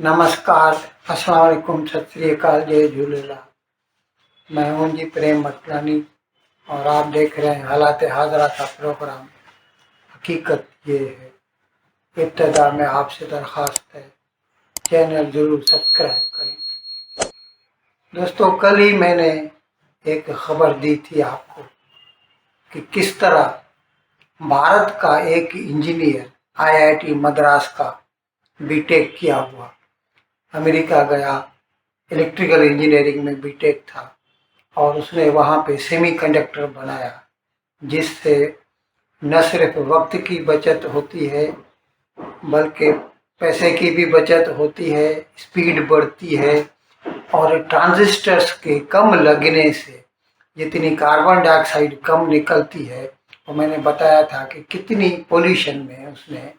नमस्कार, अस्सलाम वालेकुम, सत श्री अकाल, जय झूलेलाल। मैं हूं जी प्रेम मतलानी और आप देख रहे हैं हालात हाजरा का प्रोग्राम। हकीकत ये है, इब्तिदा में आपसे दरख्वास्त है चैनल ज़रूर सब्सक्राइब करें। दोस्तों, कल ही मैंने एक खबर दी थी आपको कि किस तरह भारत का एक इंजीनियर आईआईटी मद्रास का बीटेक किया हुआ अमेरिका गया, इलेक्ट्रिकल इंजीनियरिंग में बीटेक था और उसने वहाँ पे सेमीकंडक्टर बनाया, जिससे न सिर्फ वक्त की बचत होती है बल्कि पैसे की भी बचत होती है, स्पीड बढ़ती है और ट्रांजिस्टर्स के कम लगने से जितनी कार्बन डाइऑक्साइड कम निकलती है, वो मैंने बताया था कि कितनी पोल्यूशन में उसने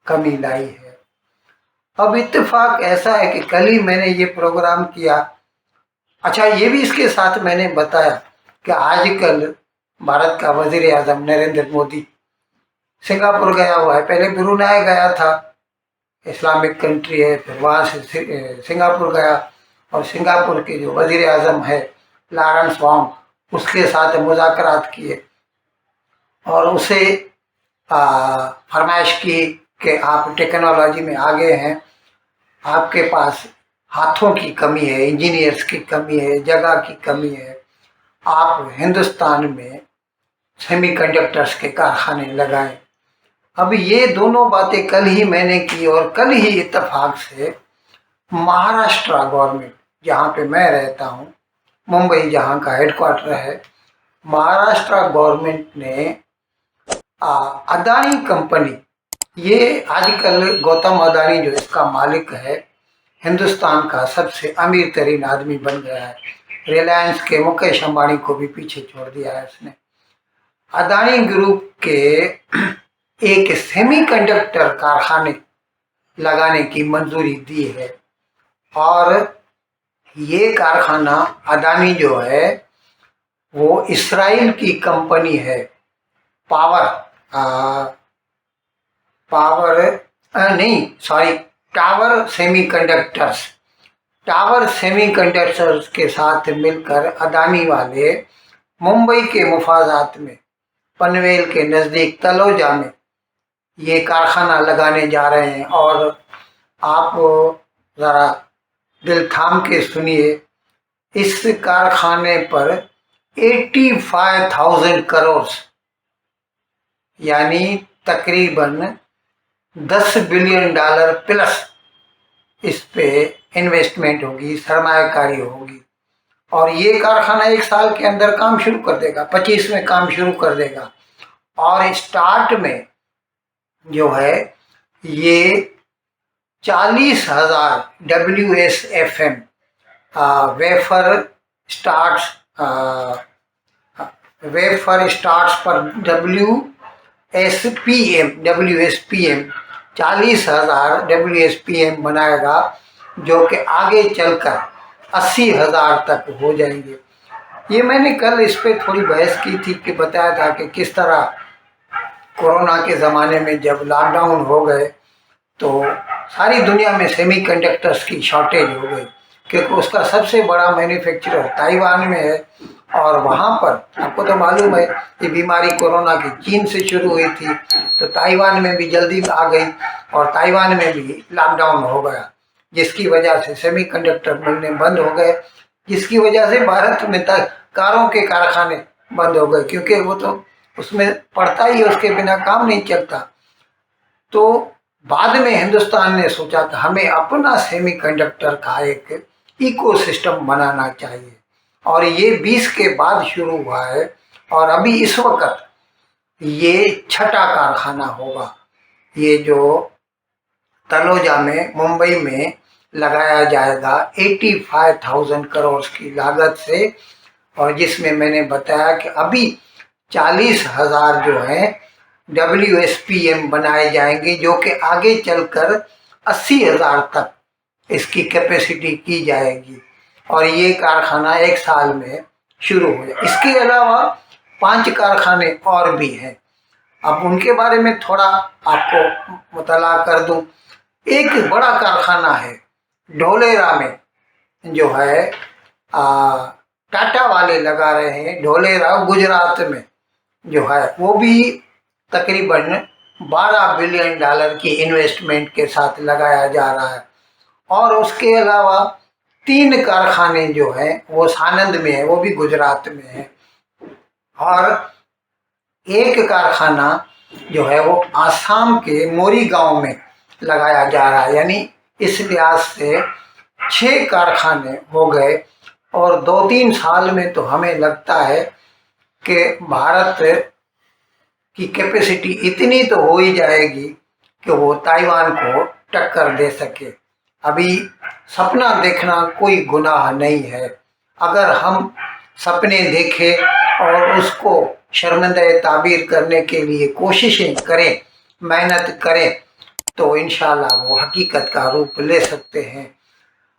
कमी लाई है। अब इत्तेफाक ऐसा है कि कल ही मैंने ये प्रोग्राम किया। अच्छा, ये भी इसके साथ मैंने बताया कि आजकल भारत का वजीर आजम नरेंद्र मोदी सिंगापुर गया हुआ है। पहले ब्रुनाई गया था, इस्लामिक कंट्री है, फिर वहाँ से सिंगापुर गया और सिंगापुर के जो वजीर आजम है लॉरेंस वोंग, उसके साथ मुज़ाकरात किए और उसे फरमाइश की कि आप टेक्नोलॉजी में आगे हैं, आपके पास हाथों की कमी है, इंजीनियर्स की कमी है, जगह की कमी है, आप हिंदुस्तान में सेमीकंडक्टर्स के कारखाने लगाएं। अब ये दोनों बातें कल ही मैंने की और कल ही इत्तेफाक से महाराष्ट्र गवर्नमेंट, जहाँ पे मैं रहता हूँ, मुंबई जहाँ का हेडक्वार्टर है, महाराष्ट्र गवर्नमेंट ने अदानी कंपनी, ये आजकल गौतम अदानी जो इसका मालिक है, हिंदुस्तान का सबसे अमीर तरीन आदमी बन गया है। रिलायंस के मुकेश अंबानी को भी पीछे छोड़ दिया है उसने। अदानी ग्रुप के एक सेमीकंडक्टर कारखाने लगाने की मंजूरी दी है और ये कारखाना अदानी जो है वो इसराइल की कंपनी है, टावर सेमीकंडक्टर्स के साथ मिलकर अदानी वाले मुंबई के मुफाजात में पनवेल के नज़दीक तलोजा में ये कारखाना लगाने जा रहे हैं। और आप ज़रा दिल थाम के सुनिए, इस कारखाने पर 85,000 करोड़ यानी तकरीबन $10 बिलियन प्लस इस पे इन्वेस्टमेंट होगी, सरमायाकारी होगी और ये कारखाना 1 साल के अंदर काम शुरू कर देगा, 25 में काम शुरू कर देगा। और स्टार्ट में जो है ये 40,000 WSFM वेफर स्टार्ट्स पर WSPM 40,000 WSPM बनाएगा, जो कि आगे चलकर 80,000 तक हो जाएंगे। ये मैंने कल इस पे थोड़ी बहस की थी कि बताया था कि किस तरह कोरोना के ज़माने में जब लॉकडाउन हो गए तो सारी दुनिया में सेमीकंडक्टर्स की शॉर्टेज हो गई, क्योंकि उसका सबसे बड़ा मैन्युफैक्चरर ताइवान में है और वहाँ पर आपको तो मालूम है ये बीमारी कोरोना की चीन से शुरू हुई थी, तो ताइवान में भी जल्दी आ गई और ताइवान में भी लॉकडाउन हो गया, जिसकी वजह से सेमीकंडक्टर मिलने बंद हो गए, जिसकी वजह से भारत में तक कारों के कारखाने बंद हो गए, क्योंकि वो तो उसमें पड़ता ही है, उसके बिना काम नहीं चलता। तो बाद में हिंदुस्तान ने सोचा कि हमें अपना सेमीकंडक्टर का एक इकोसिस्टम बनाना चाहिए और ये 20 के बाद शुरू हुआ है और अभी इस वक्त ये 6ठा कारखाना होगा, ये जो तलोजा में मुंबई में लगाया जाएगा 85,000 करोड़ की लागत से, और जिसमें मैंने बताया कि अभी 40,000 जो है WSPM बनाए जाएंगे, जो कि आगे चलकर 80,000 तक इसकी कैपेसिटी की जाएगी और ये कारखाना 1 साल में शुरू हो जाए। इसके अलावा 5 कारखाने और भी हैं, अब उनके बारे में थोड़ा आपको मुतला कर दूं। एक बड़ा कारखाना है ढोलेरा में जो है टाटा वाले लगा रहे हैं। ढोलेरा गुजरात में जो है वो भी तकरीबन $12 बिलियन की इन्वेस्टमेंट के साथ लगाया जा रहा है। और उसके अलावा 3 कारखाने जो हैं वो सानंद में है, वो भी गुजरात में है। और एक कारखाना जो है वो आसाम के मोरी गांव में लगाया जा रहा है। यानी इस लिहाज से 6 कारखाने हो गए। और 2-3 साल में तो हमें लगता है कि भारत की कैपेसिटी इतनी तो हो ही जाएगी कि वो ताइवान को टक्कर दे सके। अभी सपना देखना कोई गुनाह नहीं है। अगर हम सपने देखें और उसको शर्मिंदा ताबीर करने के लिए कोशिशें करें, मेहनत करें, तो इंशाल्लाह वो हकीकत का रूप ले सकते हैं।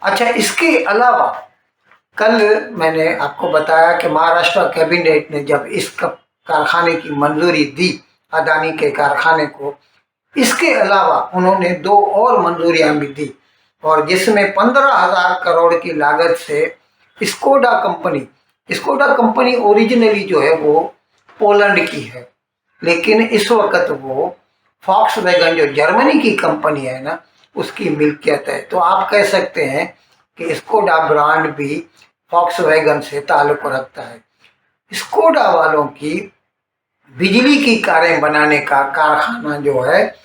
अच्छा, इसके अलावा कल मैंने आपको बताया कि महाराष्ट्र कैबिनेट ने जब इस कारखाने की मंजूरी दी, अदानी के कारखाने को, इसके अलावा उन्होंने 2 और मंजूरियां भी दी, और जिसमें 15,000 करोड़ की लागत से स्कोडा कंपनी ओरिजिनली जो है वो पोलैंड की है, लेकिन इस वक्त वो फॉक्सवैगन जो जर्मनी की कंपनी है ना, उसकी मिल्कियत है। तो आप कह सकते हैं कि स्कोडा ब्रांड भी फॉक्सवैगन से ताल्लुक रखता है। स्कोडा वालों की बिजली की कारें बनाने का कारखाना जो है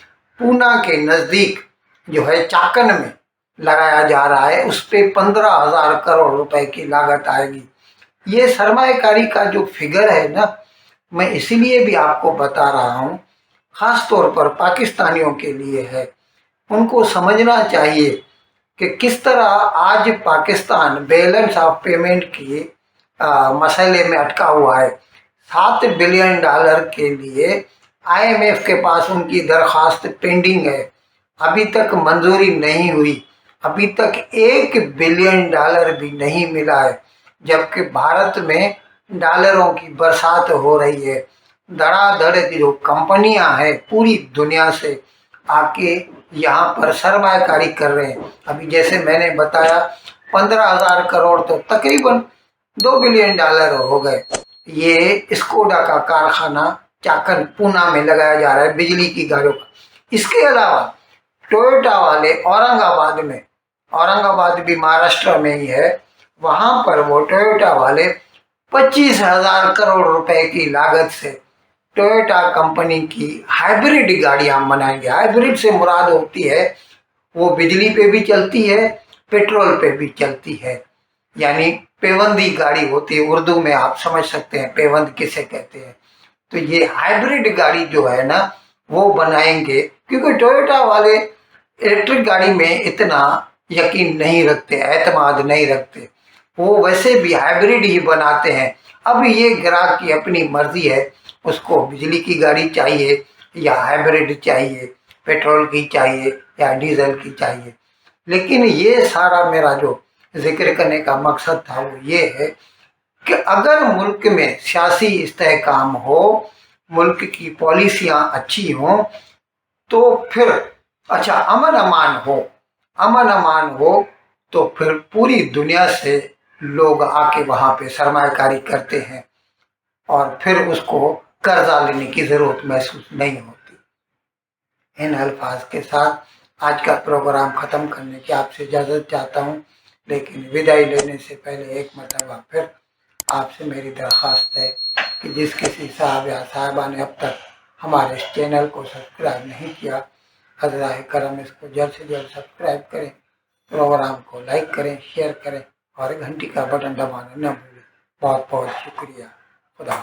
पूना के नज़दीक जो है चाकन में लगाया जा रहा है। उस पर 15,000 करोड़ रुपए की लागत आएगी। ये सरमाएकारी का जो फिगर है ना, मैं इसीलिए भी आपको बता रहा हूँ, ख़ास तौर पर पाकिस्तानियों के लिए है। उनको समझना चाहिए कि किस तरह आज पाकिस्तान बैलेंस ऑफ पेमेंट की मसले में अटका हुआ है। $7 बिलियन के लिए IMF के पास उनकी दरख्वास्त पेंडिंग है, अभी तक मंजूरी नहीं हुई। अभी तक $1 बिलियन भी नहीं मिला है, जबकि भारत में डॉलरों की बरसात हो रही है। धड़ाधड़ जो कंपनियां हैं पूरी दुनिया से आके यहाँ पर सरमायाकारी कर रहे हैं। अभी जैसे मैंने बताया 15,000 करोड़ तो तकरीबन $2 बिलियन हो गए। ये स्कोडा का कारखाना चाकन पूना में लगाया जा रहा है बिजली की गाड़ियों का। इसके अलावा टोयोटा वाले औरंगाबाद भी महाराष्ट्र में ही है, वहाँ पर वो टोयोटा वाले 25,000 करोड़ रुपए की लागत से टोयोटा कंपनी की हाइब्रिड गाड़ियां बनाएंगे। हाइब्रिड से मुराद होती है वो बिजली पे भी चलती है, पेट्रोल पे भी चलती है, यानी पेवंदी गाड़ी होती है। उर्दू में आप समझ सकते हैं पेवंद किसे कहते हैं। तो ये हाइब्रिड गाड़ी जो है ना वो बनाएंगे, क्योंकि टोयोटा वाले इलेक्ट्रिक गाड़ी में इतना यकीन नहीं रखते, एतमाद नहीं रखते। वो वैसे भी हाइब्रिड ही बनाते हैं। अब ये ग्राहक की अपनी मर्जी है, उसको बिजली की गाड़ी चाहिए या हाइब्रिड चाहिए, पेट्रोल की चाहिए या डीजल की चाहिए। लेकिन ये सारा मेरा जो जिक्र करने का मकसद था वो ये है कि अगर मुल्क में सियासी इस्तेहकाम हो, मुल्क की पॉलिसियाँ अच्छी हों, तो फिर अच्छा अमन अमान हो तो फिर पूरी दुनिया से लोग आके वहाँ पे सरमायाकारी करते हैं, और फिर उसको कर्जा लेने की ज़रूरत महसूस नहीं होती। इन अल्फाज के साथ आज का प्रोग्राम ख़त्म करने की आपसे इजाज़त चाहता हूँ, लेकिन विदाई लेने से पहले एक मरतबा फिर आपसे मेरी दरख्वास्त है कि जिस किसी साहब या साहिबा ने अब तक हमारे इस चैनल को सब्सक्राइब नहीं किया, हज़राए करम इसको जल्द से जल्द सब्सक्राइब करें, प्रोग्राम को लाइक करें, शेयर करें और घंटी का बटन दबाना न भूलें। बहुत बहुत शुक्रिया। खुदा।